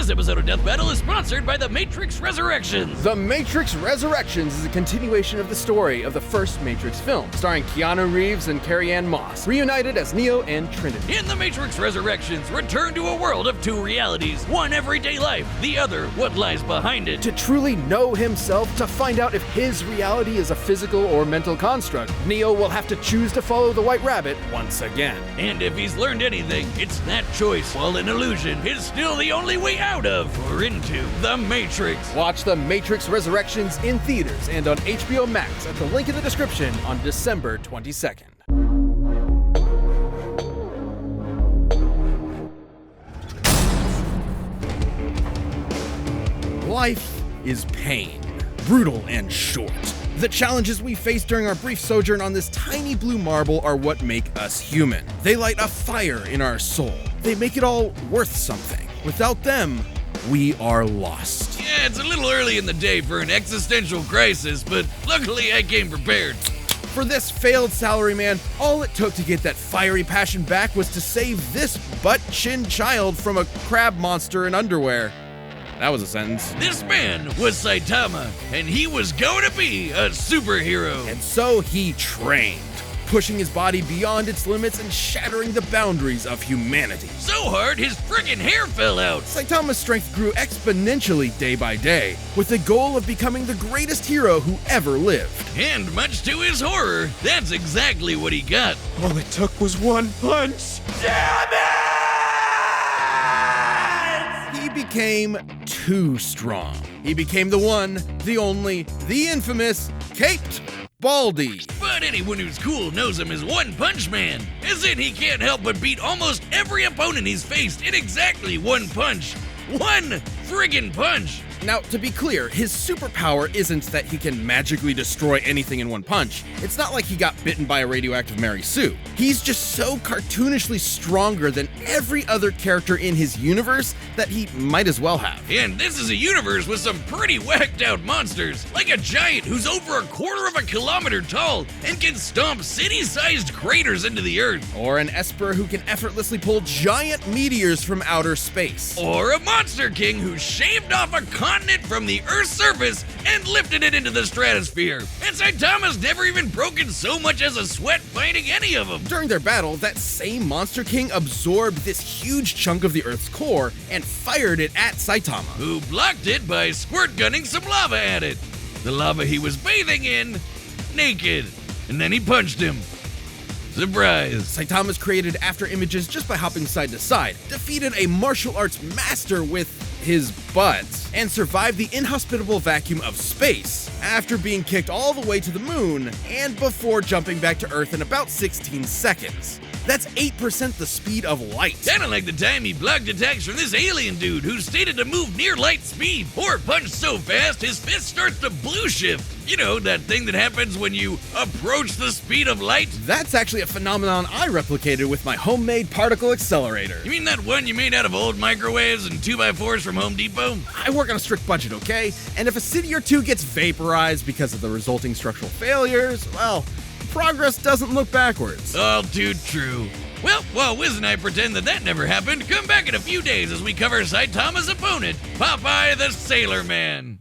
This episode of Death Battle is sponsored by The Matrix Resurrections. The Matrix Resurrections is a continuation of the story of the first Matrix film, starring Keanu Reeves and Carrie-Anne Moss, reunited as Neo and Trinity. In The Matrix Resurrections, return to a world of two realities, one everyday life, the other what lies behind it. To truly know himself, to find out if his reality is a physical or mental construct, Neo will have to choose to follow the White Rabbit once again. And if he's learned anything, it's that choice, while an illusion, is still the only way out of or into the Matrix. Watch The Matrix Resurrections in theaters and on HBO Max at the link in the description on December 22nd. Life is pain, brutal and short. The challenges we face during our brief sojourn on this tiny blue marble are what make us human. They light a fire in our soul. They make it all worth something. Without them, we are lost. Yeah, it's a little early in the day for an existential crisis, but luckily I came prepared. For this failed salaryman, all it took to get that fiery passion back was to save this butt-chin child from a crab monster in underwear. That was a sentence. This man was Saitama, and he was going to be a superhero. And so he trained, pushing his body beyond its limits and shattering the boundaries of humanity. So hard, his friggin' hair fell out. Saitama's strength grew exponentially day by day, with the goal of becoming the greatest hero who ever lived. And much to his horror, that's exactly what he got. All it took was one punch. Damn it! He became too strong. He became the one, the only, the infamous Caped Baldy. But anyone who's cool knows him as One Punch Man, as in he can't help but beat almost every opponent he's faced in exactly one punch. One friggin' punch! Now, to be clear, his superpower isn't that he can magically destroy anything in one punch. It's not like he got bitten by a radioactive Mary Sue. He's just so cartoonishly stronger than every other character in his universe that he might as well have. And this is a universe with some pretty whacked out monsters, like a giant who's over a quarter of a kilometer tall and can stomp city-sized craters into the earth. Or an Esper who can effortlessly pull giant meteors from outer space. Or a Monster King who shaved off a continent from the Earth's surface and lifted it into the stratosphere. And Saitama's never even broken so much as a sweat fighting any of them. During their battle, that same Monster King absorbed this huge chunk of the Earth's core and fired it at Saitama, who blocked it by squirt gunning some lava at it. The lava he was bathing in, naked. And then he punched him. Surprise! Saitama's created after images just by hopping side to side, defeated a martial arts master with his butt, and survived the inhospitable vacuum of space after being kicked all the way to the moon and before jumping back to Earth in about 16 seconds. That's 8% the speed of light. Kinda like the time he blocked attacks from this alien dude who stated to move near light speed or punch so fast his fist starts to blue shift. You know, that thing that happens when you approach the speed of light? That's actually a phenomenon I replicated with my homemade particle accelerator. You mean that one you made out of old microwaves and 2x4s from Home Depot? I work on a strict budget, okay? And if a city or two gets vaporized because of the resulting structural failures, well, progress doesn't look backwards. All too true. Well, while Wiz and I pretend that never happened, come back in a few days as we cover Saitama's opponent, Popeye the Sailor Man.